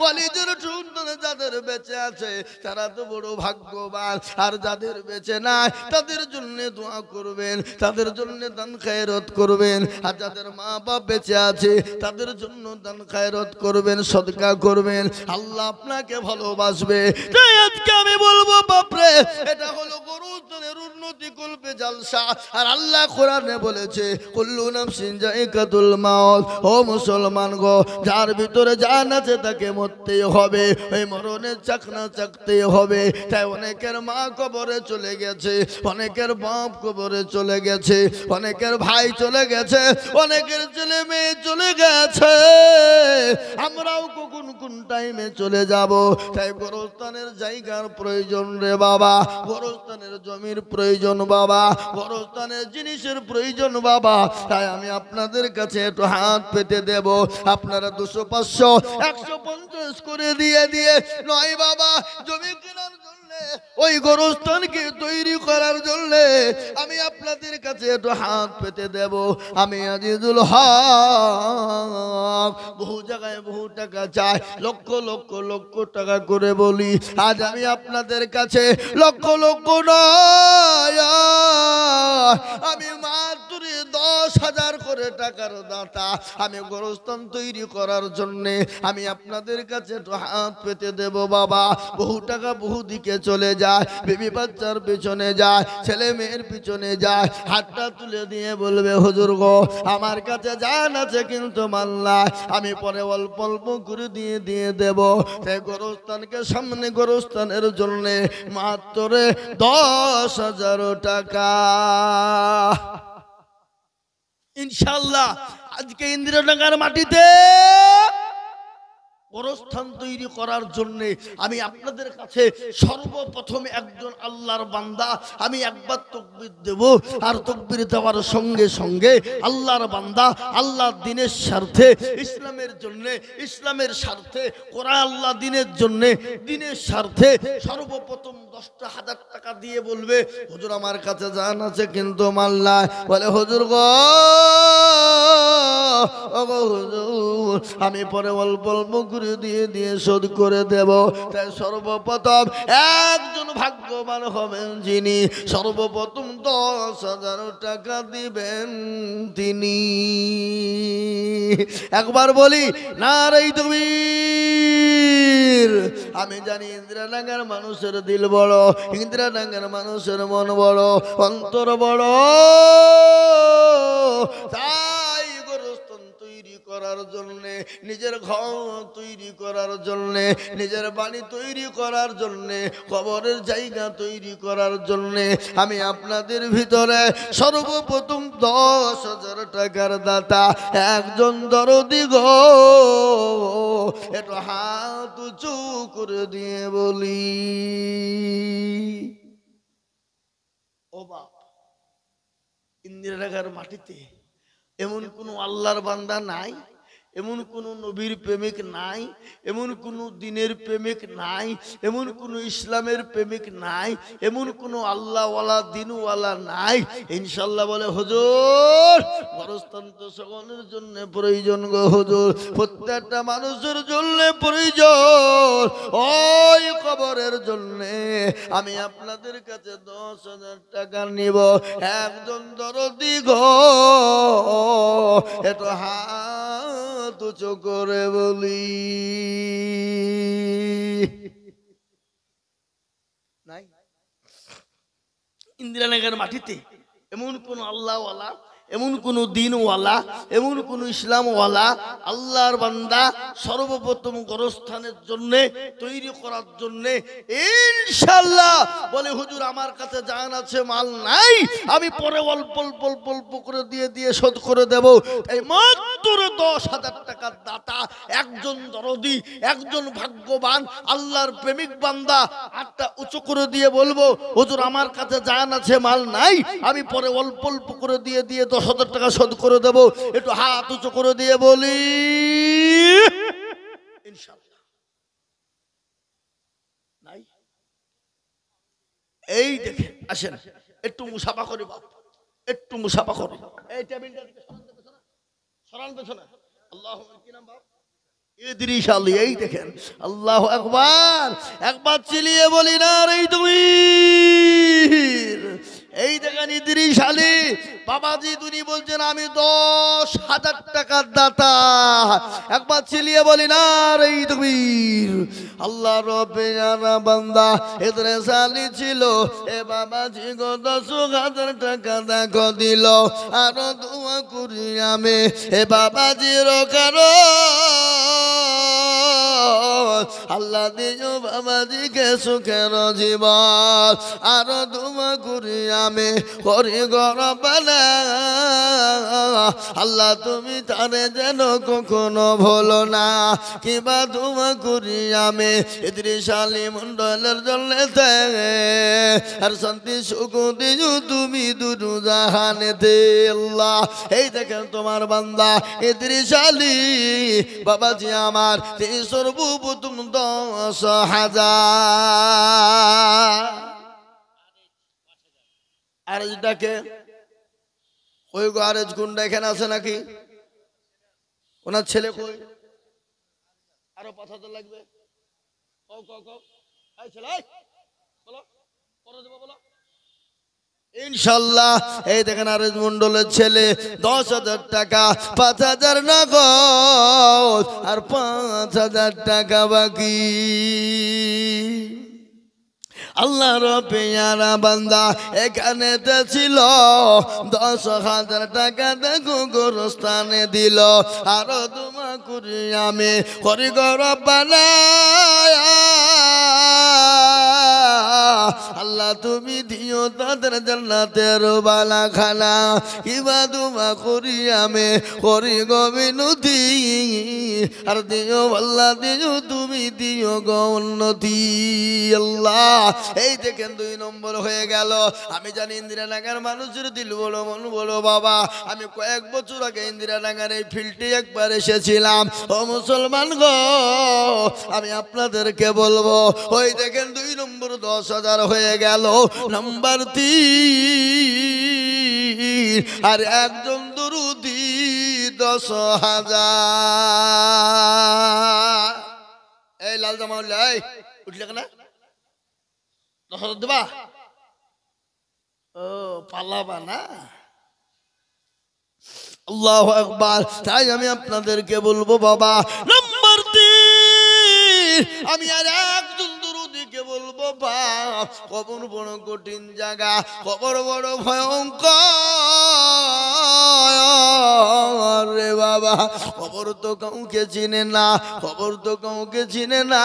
কলেজের সন্তান যাদের বেঁচে আছে তারা তো বড় ভাগ্যবান, আর যাদের বেঁচে নাই তাদের জন্য দোয়া করবেন, তাদের জন্য দান খায়রাত করবেন, আর যাদের মা বাপ বেঁচে আছে তাদের জন্য দান খায়রাত করবেন, সদকা করবেন, আল্লাহ আপনাকে ভালোবাসবে। তাই আজকে আমি বলবো, বাপরে, এটা হলো গরুস্থানের উন্নতি কল্পে জালসা, আর আল্লাহ কোরআনে বলেছে, কুল্লু নাফসিন যায়িকাতুল মাউত। ও মুসলমান গো, যার ভিতরে জান আছে তাকে মরতেই হবে, ওই মরণের চাকনা চাকতেই হবে। তাই অনেকের মা কবরে চলে গেছে, অনেকের বাপ কবরে চলে গেছে, অনেকের ভাই চলে গেছে, অনেকের ছেলে মেয়ে চলে গেছে, আমরাও কখন কোন টাইমে চলে যাব। তাই গোরস্থানের জায়গার প্রয়োজন রে বাবা, গোরস্থানের জমির প্রয়োজন বাবা, গোরস্থানের জিনিসের প্রয়োজন বাবা। তাই আমি আপনাদের কাছে একটু হাত পেতে দেব, আপনারা 200, 500, 150 করে দিয়ে নয় বাবা, জমি কেনার জন্য ওই গোরস্থানকে তৈরি করার জন্য আমি আপনাদের কাছে একটু হাত পেতে দেব। আমি আজিজুল হক বহু জায়গায় বহু টাকা চাই, লক্ষ লক্ষ লক্ষ টাকা করে বলি। আজ আমি আপনাদের কাছে লক্ষ লক্ষ নয়, আমি মাত্র 10,000 করে টাকার দাতা। আমি গোরস্থান তৈরি করার জন্যে আমি আপনাদের কাছে একটু হাত পেতে দেব। বাবা, বহু টাকা বহু দিকে চলে যায়, বেবি বাচ্চার পিছনে যায়, ছেলে মেয়ের পিছনে যায়, হাতটা তুলে দিয়ে বলবে হুজুর গো আমার কাছে জান আছে কিন্তু মাল নাই, আমি পরে অল্প অল্প করে দিয়ে দেব। তাই গোরস্থানকে সামনে গোরস্থানের জন্যে মাত্র 10,000 টাকা ইনশাআল্লাহ আজকে ইন্দিরানগর মাটিতে গোরস্থান তৈরি করার জন্য আমি আপনাদের কাছে সর্বপ্রথম একজন আল্লাহর বান্দা আমি একবার তাকবীর দেব, আর তাকবীর দেওয়ার সঙ্গে সঙ্গে আল্লাহর বান্দা আল্লাহর দ্বীনের স্বার্থে, ইসলামের জন্য, ইসলামের স্বার্থে, কোরআন আল্লাহ দ্বীনের জন্য, দ্বীনের স্বার্থে সর্বপ্রথম 10,000 টাকা দিয়ে বলবে হুজুর আমার কাছে জান আছে কিন্তু মাল নাই। বলে হুজুর গো হুজুর আমি পরে অল্প অল্প করে দিয়ে শোধ করে দেব। তাই সর্বপ্রথম একজন ভাগ্যবান হবেন যিনি সর্বপ্রথম 10,000 টাকা দিবেন তিনি। একবার বলি নারাই তাকবীর। আমি জানি ইন্দিরানগর মানুষের দিল বড়, ইন্দিরানগর মানুষের মন বড়, অন্তর বড়। তাই গোরস্থান তৈরি করার জন্যে, নিজের ঘর তৈরি করার জন্যে, নিজের বাড়ি তৈরি করার জন্যে, কবরের জায়গা তৈরি করার জন্যে আমি আপনাদের ভিতরে সর্বপ্রথম 10,000 টাকার দাতা একজন দরদি গো একটু হাত উঁচু করে দিয়ে বলি ও বাপ, ইন্দিরানগর মাটিতে এমন কোন আল্লাহর বান্দা নাই, এমন কোন নবীর প্রেমিক নাই, এমন কোন দ্বীনের প্রেমিক নাই, এমন কোন ইসলামের প্রেমিক নাই, এমন কোন আল্লাহওয়ালা দ্বীনওয়ালা নাই ইনশাআল্লাহ বলে হুজুর গোরস্থান তো সকলের জন্য প্রয়োজন গো হুজুর, প্রত্যেকটা মানুষের জন্য প্রয়োজন, ওই কবরের জন্য আমি আপনাদের কাছে 10,000 টাকা নিব। একজন দরদি গো একটু হাত উঁচু করে বলি নাই। ইন্দিরানগর মাটিতে এমন কোন আল্লাহওয়ালা, এমন কোন দ্বীনওয়ালা, এমন কোন ইসলামওয়ালা আল্লাহর বান্দা সর্বপ্রথম গোরস্থানের জন্য তৈরি করার জন্য ইনশাআল্লাহ বলে হুজুর আমার কাছে জান আছে মাল নাই, আমি পরে অল্প অল্প অল্প অল্প করে দিয়ে শোধ করে দেব। এই মাত্র 10,000 টাকার দাতা একজন দরদি, একজন ভাগ্যবান আল্লাহর প্রেমিক বান্দা হাতটা উঁচু করে দিয়ে বলবো হুজুর আমার কাছে জান আছে মাল নাই, আমি পরে অল্প অল্প করে দিয়ে 10,000 টাকা শোধ করে দেব। একটু হাত উঁচু করে দিয়ে বলি ইনশাআল্লাহ নাই। এই দেখেন আসেন একটু মুসাফা করি বাপ, একটু মুসাফা করি। এই টেবিলটা সরান পেছনে। আল্লাহু কি নাম বাপ? ইদ্রিস আলী। এই দেখেন আল্লাহু আকবার, একবার চিলিয়ে বলি না রে তুমি। এই দেখেন ইদ্রিস আলী বাবাজি দুনি বলছেন আমি 10,000 টাকার দাতা, একবার চিলিয়ে বলি না রে তুমি। আল্লাহ রব্বে জানা বান্দা ইদ্রিস আলী ছিল, এ বাবাজি গো 10,000 টাকা দেখো দিল, আরো দোয়া করি আমি এ বাবাজির কারো আল্লাহ দিও বাবাজিকে সুখের জীবন, আরো দোয়া করি আমি করি গরবানা আল্লাহ তুমি তারে যেন কখনো ভুলো না কিবা দোয়া করি আমি ইদ্রিস আলী মন্ডলের জন্য আর শান্তি সুখ দিও তুমি দুরু জাহানেতে আল্লাহ। এই দেখেন তোমার বান্দা ইদ্রিস আলী বাবাজি আমার তিনি সর্বপ্রথম 10,000 আরেজটাকে ওই গো আরেজ গুন্ডা এখানে আছে নাকি? ওনার ছেলে কই? আরো পাঠাতে লাগবে। কও কও কও এই ছেলে বলো পরে দেব বলো ইনশাআল্লাহ। এই দেখেন আরেজ মন্ডলের ছেলে 10,000 টাকা 5,000 নগদ আর 5,000 টাকা বাকি। আল্লাহর পেয়ারা বান্দা এখানে ছিল 10,000 টাকা দেখো গোরস্থানে দিল আরো তোমা করি আমি করি গরব্বানা আল্লাহ তুমি দিও তাদের জান্নাতের বালা খানা কিবা দুমা করি আমি করি গো মিনতি আর দিও আল্লাহ দিও তুমি দিও গো উন্নতি আল্লাহ। এই দেখেন 2 নম্বর হয়ে গেল। আমি জানি ইন্দিরানগর মানুষের দিল বলো মন বলো বাবা আমি কয়েক বছর আগে ইন্দিরানগর এই ফিল্ডে একবার এসেছিলাম। ও মুসলমান গো আমি আপনাদেরকে বলবো ওই দেখেন 2 নম্বর 10,000 হয়ে গেল। নাম্বার 3 আর একজন দুরুদি 10,000। এই লাল জামা উঠলে কেন 10,000 দেবা? ও পালাবা না? আল্লাহু আকবার। তাই আমি আপনাদেরকে বলবো বাবা নাম্বার 3 আমি আর একজন দুরুদিকে বলবো বাপ কবর বড় কঠিন জায়গা কবর বড় ভয়ঙ্কর রে বাবা কবর তো কাউকে চিনে না কবর তো কাউকে চিনে না।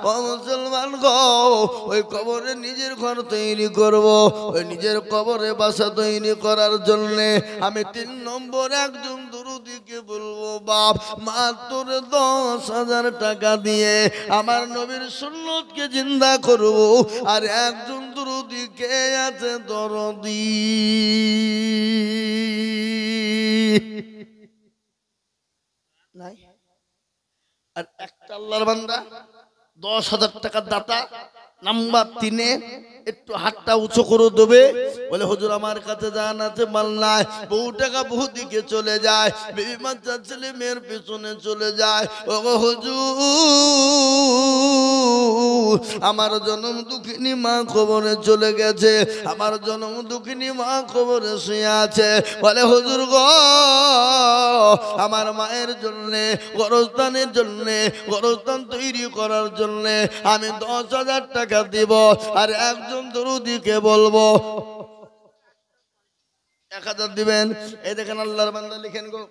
ও মুসলমান গো ওই কবরে নিজের ঘর তৈরি করব ওই নিজের কবরে বাসা তৈরি করার জন্য আমি 3 নম্বর একজন দুরুদিকে বলবো বাপ মাত্র 10,000 টাকা দিয়ে আমার নবীর সুন্নতকে জিন্দা করব। আর একজন দুরুদিকে আছে দরদি নাই আর একটা আল্লাহর বান্দা 10,000 টাকার দাতা। নাম্বার 3 একটু হাতটা উঁচু করে দেবে বলে হুজুর আমার কাছে জান আছে মাল নাই বহু টাকা বহু দিকে চলে যায় বিবি বাচ্চা ছেলে মেয়ের পেছনে চলে যায়। ও হুজুর আমার জনম দুঃখিনী মা কবরে চলে গেছে আমার জনম দুঃখিনী মা কবরে শুয়ে আছে। বলে হুজুর গো আমার মায়ের জন্যে গোরস্থানের জন্যে গোরস্থান তৈরি করার জন্যে আমি 10,000 টাকা দিব। আর একজন দরুদিকে বলবো 1,000 দিবেন। এই দেখেন আল্লাহর বান্দা লিখেন গো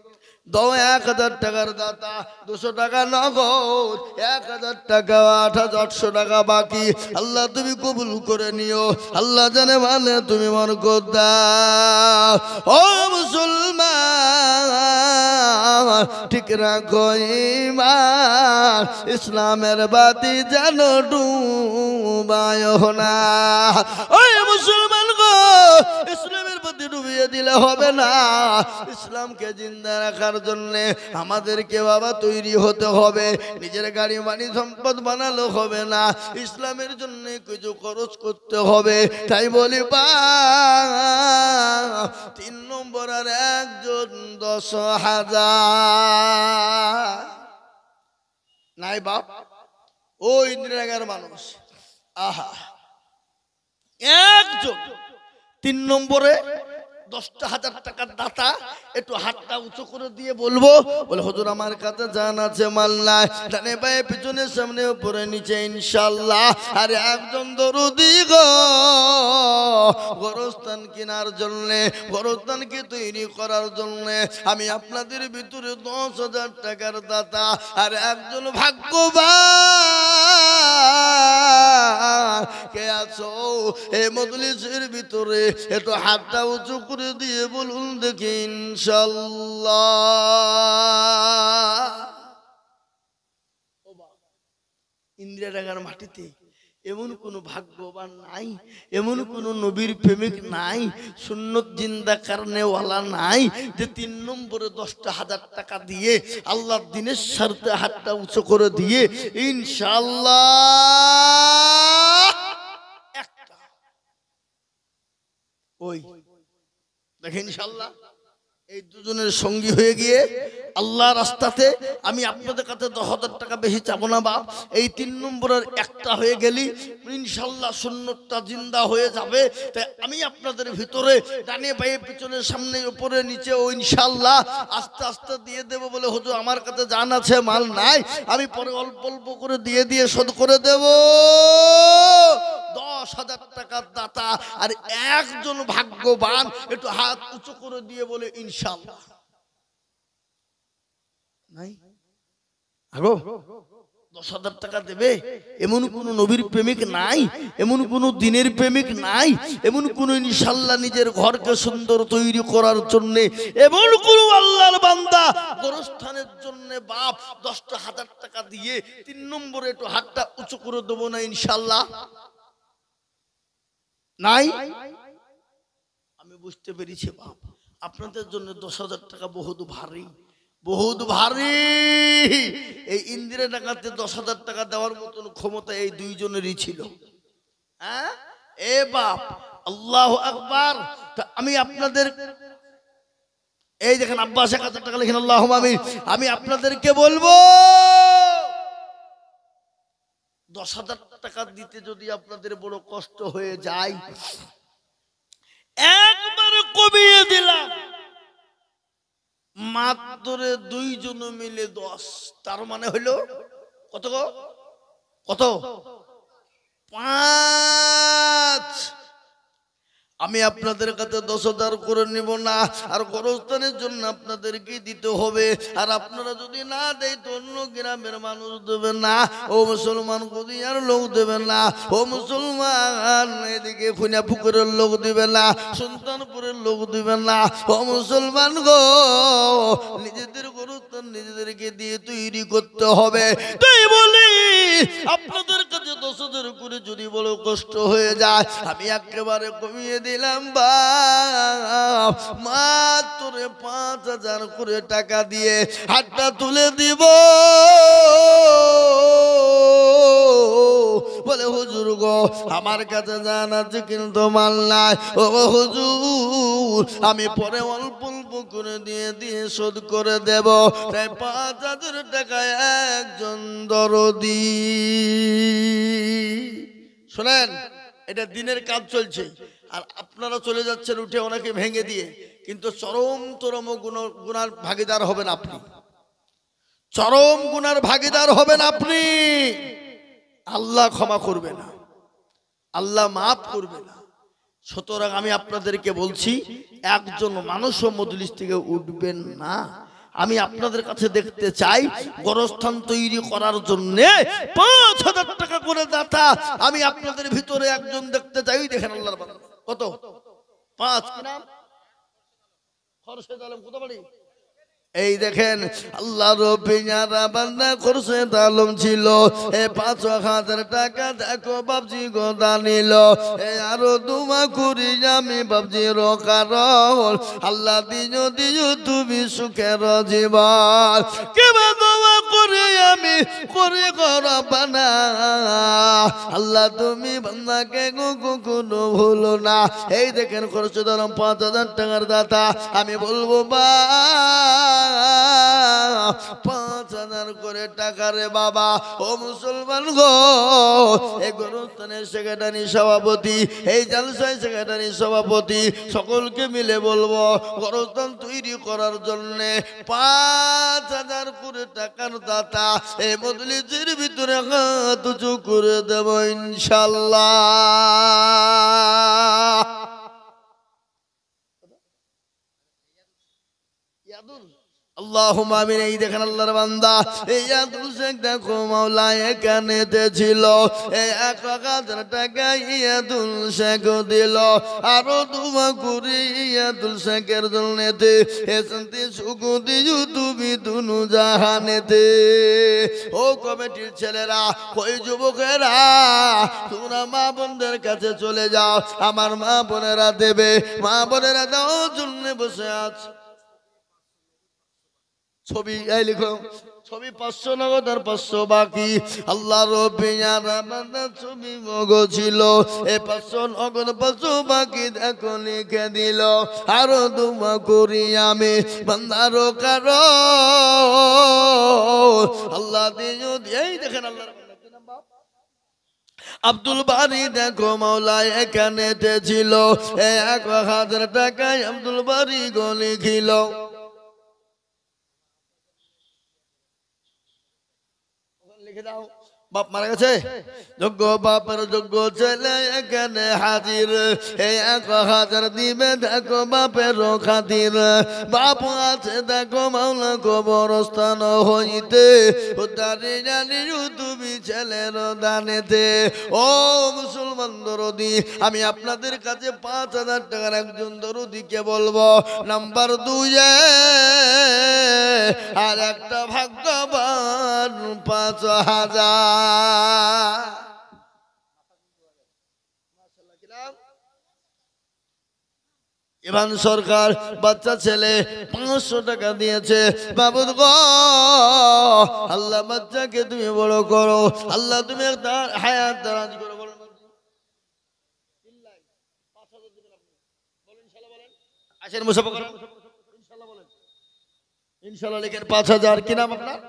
1,000 টাকার দাতা 200 টাকা নগদ 1,000 টাকা 8,800 টাকা বাকি। আল্লাহ তুমি কবুল করে নিও আল্লাহ জানে মানে তুমি বরকত দাও। ও মুসলমান ঠিক রাখো ঈমান ইসলামের বাতি যেন ডুবায় না। ওই মুসলমান গো ইসলামের বাতি ডুবিয়ে দিলে হবে না ইসলামকে জিন্দা রাখার জন্য আমাদেরকে বাবা তৈরি হতে হবে। নিজের গাড়ি বাড়ি সম্পদ বানালো হবে না ইসলামের জন্য কিছু খরচ করতে হবে। তাই বলি 3 নম্বর আর একজন 10,000 নাই বাপ ও ইন্দিরানগর মানুষ আহা একজন 3 নম্বরে 10,000 টাকার দাতা একটু হাতটা উঁচু করে দিয়ে বলবো বলে হুজুর আমার কাছে জান আছে মাল নাই ডানে বায়ে পিছনে সামনে উপরে নিচে ইনশাআল্লাহ। আর একজন দরুদি গো গোরস্থান কেনার জন্য গোরস্থানকে তৈরি করার জন্য আমি আপনাদের ভিতরে 10,000 টাকার দাতা। আর একজন ভাগ্যবান কে আছো এই মজলিসের ভিতরে একটু হাতটা উঁচু করে দিয়ে বলুন দেখি ইনশাআল্লাহ। ইন্দিরা ডাঙ্গার মাটিতে এমন কোন ভাগ্যবান নাই, এমন কোন নবীর প্রেমিক নাই, সুন্নত জিন্দা কারণেওয়ালা নাই যে 3 নম্বরে 10,000 টাকা দিয়ে আল্লাহর দ্বীনের স্বার্থে হাতটা উঁচু করে দিয়ে ইনশাআল্লাহ একটা ওই দেখেন ইনশাআল্লাহ এই দুজনের সঙ্গী হয়ে গিয়ে আল্লাহ রাস্তাতে আমি আপনাদের কাছে 10,000 টাকা বেশি চাবো না বাপ, এই 3 নম্বরের একটা হয়ে গেলি ইনশাআল্লাহ সুন্নতটা জিন্দা হয়ে যাবে। তাই আমি আপনাদের ভিতরে ডানে বাঁয়ে পিছনে সামনে উপরে নিচে ও ইনশাআল্লাহ আস্তে আস্তে দিয়ে দেব বলে হুজুর আমার কাছে জান আছে মাল নাই, আমি পরে অল্প অল্প করে দিয়ে দিয়ে শোধ করে দেব। 10,000 টাকার দাতা আর একজন ভাগ্যবান একটু হাত উঁচু করে দিয়ে বলে ইনশাআল্লাহ নাই। আগো 10,000 টাকা দেবে এমন কোন নবীর প্রেমিক নাই, এমন কোন দিনের প্রেমিক নাই, এমন কোন ইনশাআল্লাহ নিজের ঘরকে সুন্দর তৈরি করার জন্য এমন কোন আল্লাহর বান্দা গোরস্থানের জন্য বাপ 10,000 টাকা দিয়ে 3 নম্বরে একটু হাতটা উঁচু করে দেব না ইনশাআল্লাহ নাই। আমি বুঝতে পেরেছি বাপ আপনাদের জন্য 10,000 টাকা বহুত ভারী, বহুত ভারী। এই ইন্দিরা ডাকাতে 10,000 টাকা দেওয়ার মতন ক্ষমতা এই দুইজনেরই ছিল। হ্যাঁ এ বাপ আল্লাহু আকবার। আমি আপনাদের এই দেখেন আব্বাস 1,000 টাকা লিখেন আল্লাহুম্মা আমিন। আমি আপনাদেরকে বলবো 10,000 টাকা দিতে যদি আপনাদের বড় কষ্ট হয়ে যায় একবার কমিয়ে দিলাম, মাত্র 2 জন মিলে 10, তার মানে হলো কত গো কত 5। আমি আপনাদের কাছে 10,000 করে নিব না, আর গোরস্থানের জন্য আপনাদেরকে দিতে হবে। আর আপনারা যদি না দেয় তো অন্য গ্রামের মানুষ দেবে না, ও মুসলমান কদিয়ার লোক দেবে না, ও মুসলমান এদিকে খুনা পুকুরের লোক দিবে না, সুলতানপুরের লোক দিবে না। ও মুসলমান গো নিজেদের গোরস্থান নিজেদেরকে দিয়ে তৈরি করতে হবে। তাই বলি আপনাদের কাছে 10,000 করে যদি বড় কষ্ট হয়ে যায় আমি একেবারে কমিয়ে দিলাম বাপ, মাত্র 5,000 করে টাকা দিয়ে হাতটা তুলে দিব। বলে হুজুর গো আমার কাছে জান আছে কিন্তু মাল নাই, ও হুজুর আমি পরে অল্প অল্প করে দিয়ে দিয়ে শোধ করে দেব। তাই 5,000 টাকায় একজন দরদি। শোনেন এটা দিনের কাজ চলছে আর আপনারা চলে যাচ্ছেন উঠে অনেকে ভেঙে দিয়ে, কিন্তু চরম গুনার ভাগীদার হবেন আপনি, চরম গুনার ভাগীদার হবেন আপনি। আল্লাহ ক্ষমা করবে না, আল্লাহ মাফ করবে না। সুতরাং আমি আপনাদেরকে বলছি একজন মানুষও মজলিস থেকে উঠবেন না। আমি আপনাদের কাছে দেখতে চাই গোরস্থান তৈরি করার জন্য 5,000 টাকা করে দাতা আমি আপনাদের ভিতরে একজন দেখতে চাই। দেখেন আল্লাহর বান্দা কত 5 কি নাম খরশেদ আলম কত বাড়ি এই দেখেন আল্লাহর পিয়ারা বান্দা খরশেদ আলম ছিল। এ 5,000 টাকা দেখো বাবজি গোদা নিল। এ আরো দুমা করি আমি বাবজির কারণ আল্লাহ দিও তুমি সুখের জীবন। কেবা দোয়া করে আমি করে রব্বানা আল্লাহ তুমি বান্দাকে কখনো ভুলো না। এই দেখেন খরশেদ আলম 5,000 টাকার দাতা। আমি বলবো বা 5,000 করে টাকা রে বাবা। ও মুসলমান গো এই গোরস্থানের সেক্রেটারি সভাপতি, এই জালসায় সেক্রেটারি সভাপতি সকলকে মিলে বলবো গোরস্থান তৈরি করার জন্য 5,000 করে টাকার দাতা এই মজলিসের ভিতরে হাত উঁচু করে দেব ইনশাআল্লাহ। আল্লাহুম্মা আমিন। এই দেখেন আল্লাহর বান্দা এই আব্দুল শেখ দেখো মাওলা এখানেতে ছিল এই 1000 টাকা ইয়াদুল শেখ দিল আরো দোয়া করি ইয়াদুল শেখের জন্যতে এ শান্তি সুখ দিও তুমি দুনু জাহানেতে। ও কমিটির ছেলেরা ওই যুবকেরা তোমরা মা বোনদের কাছে চলে যাও, আমার মা বোনেরা দেবে, মা বোনেরা দাও জন্য বসে আছে। ছবি এই লিখো, ছবি 500 নগদ আর 500 বাকি। আল্লাহ রব্বিয়ার বান্দা ছবি মগো ছিল এই 500 নগদ 500 বাকি দেখো লিখে দিল। আরো দোয়া করি আমি বান্দারো কারো আল্লাহ দিও। এই দেখেন আল্লাহর আব্দুল বারি দেখো মাওলা এখানেতে ছিল এই 1000 টাকায় আব্দুল বারি গো লিখিল। লিখে দাও। বাপ মারা গেছে, যোগ্য বাপের যোগ্য ছেলে এখানে হাজির এই 1000 দিবে দেখো বাপের খাতির। বাপ আছে দেখো মাওলা কবরস্থান হইতে উদ্ধারে জানি তুমি ছেলের দানেতে। ও মুসলমান দরদি, আমি আপনাদের কাছে 5000 টাকার একজন দরদিকে বলবো নাম্বার 2 আর একটা ভাগ্যবান 5000। ইমান সরকার বাচ্চা ছেলে 500 টাকা দিয়েছে। বাবুদ গো আল্লাহ বাচ্চাকে তুমি বড় করো, আল্লাহ তুমি তার হায়াত দারাজ করো। বলেন আসেন মুসাফা করেন ইনশাআল্লাহ। বলেন ইনশাআল্লাহ লিখেন 5000। কি নাম আপনার?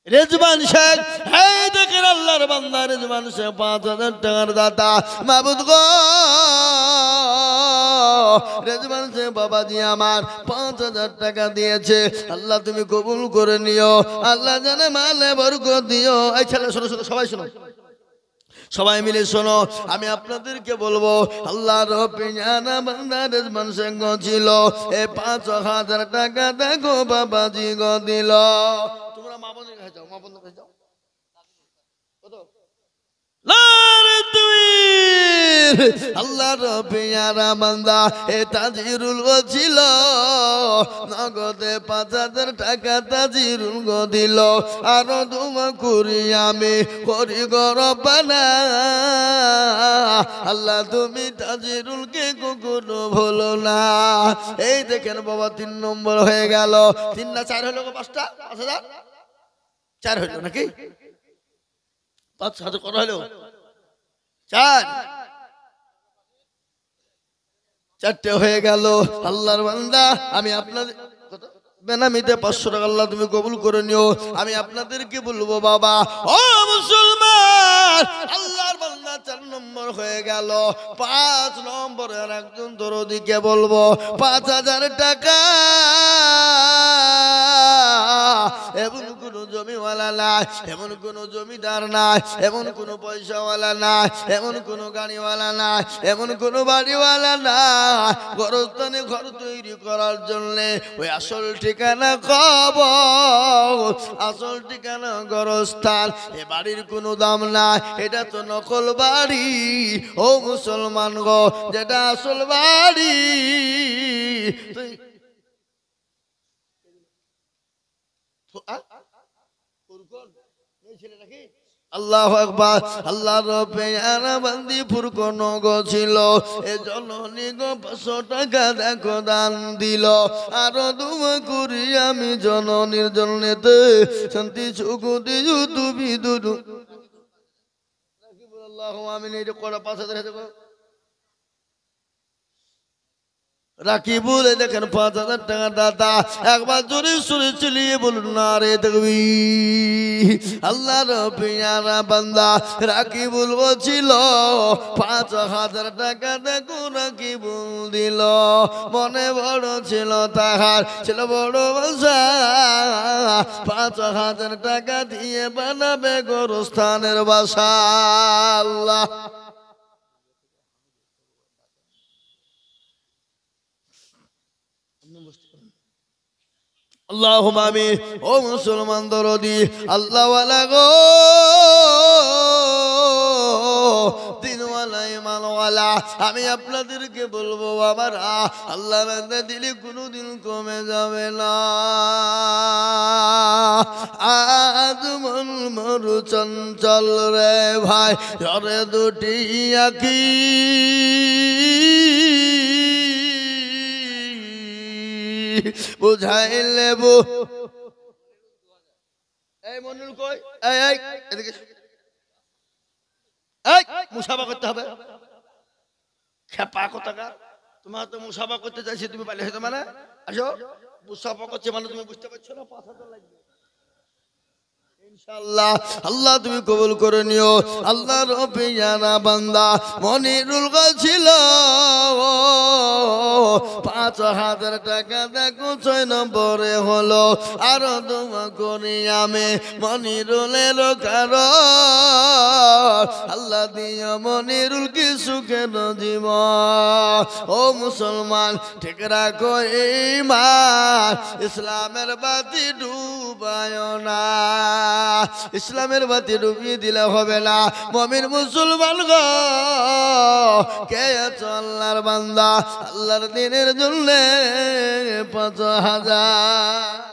রেজওয়ান শেখ। এই দেখেন আল্লাহর বান্দা রেজওয়ান শেখ 5000 টাকার দাতা। মাবুদ গো রেজওয়ান শেখ বাবাজি আমার 5000 টাকা দিয়েছে, আল্লাহ তুমি কবুল করে নিও, আল্লাহ জানে মালে বরকত দিও। এই ছেলে শোনো শোনো, সবাই শোনো, সবাই মিলে শোনো, আমি আপনাদেরকে বলবো আল্লাহর পিয়ানা বান্দা রেজওয়ান শেখ গো ছিল এই 5000 টাকা দেখো বাবাজি গো দিল। তোমরা মা বোনের কাছে যাও, মা বোনের কাছে যাও। কত? আল্লাহর পিয়ারা বান্দা এ তাজিরুল গো ছিল নগদে 5000 টাকা তাজিরুল গো দিল। আরো দোয়া করি আমি করি গো রব্বানা আল্লাহ তুমি তাজিরুলকে কখনো ভুলো না। এই দেখেন বাবা 3 নম্বর হয়ে গেল। 3 না 4 হলো? 5টা 5000 4 হলো নাকি? 5 কত হলো? 4টে হয়ে গেল। আল্লাহর বান্দা আমি আপনাদের বেনামিতে 500 টাকা আল্লাহ তুমি কবুল করে নিও। আমি আপনাদেরকে বলবো বাবা ও মুসলমান, আল্লাহর বান্দা 4 নম্বর হয়ে গেল। 5 নম্বরের একজন দরদিকে বলবো 5000 টাকা। এমন কোন জমিওয়ালা নাই, এমন কোন জমিদার নাই, এমন কোন পয়সাওয়ালা নাই, এমন কোন গাড়িওয়ালা নাই, এমন কোন বাড়িওয়ালা নাই গোরস্থানে ঘর তৈরি করার জন্য ওই আসল ঠিকানা কবর, আসল ঠিকানা গোরস্থান। এ বাড়ির কোনো দাম নাই, এটা তো নকল বাড়ি। ও মুসলমান গো, যেটা আসল বাড়ি আল্লাহু আকবার। আল্লাহর পেয়ারা বান্দি ফুরকন গো ছিল এ জননী গো 500 টাকা দেখো দান দিল। আরো দোয়া করি আমি জননীর জন্যতে শান্তি সুখ দিও তুমি দুদু। আল্লাহু আমিন। এই কোড়া 5000 হেতে রাকিবুল। দেখেন 5000 টাকা দাদা। একবার জোরে সুরে চিলিয়ে বলুন না রে তাকবীর। আল্লাহর পিয়ারা বান্দা রাকিবুল বলছিল 5000 টাকা দেখো রাকিবুল দিল। মনে বড় ছিল তাহার, ছিল বড় আশা 5000 টাকা দিয়ে বানাবে গোরস্থানের বাসা। আল্লাহ আল্লাহুম্মা আমিন। ও মুসলমান দরদি আল্লাহ ওয়ালা গো, দিনওয়ালা ইমানওয়ালা, আমি আপনাদেরকে বলবো আমার আল্লাহ রান্দা দিলে কোনোদিন কমে যাবে না। আজ মন মরু চঞ্চল রে ভাই, ঝরে দুটি আঁখি বুঝাইলে বো। এই মনুল কই, এই এই এদিকে, এই মুসাফা করতে হবে। খেপা কোথাকা, তোমার তো মুসাফা করতে চাইছি, তুমি পালিয়ে হয়তো মানে আসো। মুসাফা করছে মানে তুমি বুঝতে পারছো না, পাথা তো লাগবে। ইনশাআল্লাহ আল্লাহ তুমি কবুল করে নিও। আল্লাহর পেয়ারা বান্দা মনিরুল ছিল ৫,০০০ টাকা, দেখো ৬ নম্বরে হলো। আরো দোয়া করি আমি মনিরুলের কারণ, আল্লাহ দিও মনিরুল কি সুখের জীবন। ও মুসলমান ঠিক রাখো ঈমান, ইসলামের বাতি ডুবায় না। ইসলামের বাতি ডুবিয়ে দিলে হবে না। মুমিন মুসলমান গো, কে আছো আল্লাহর বান্দা, আল্লাহর দিনের জন্য ৫,০০০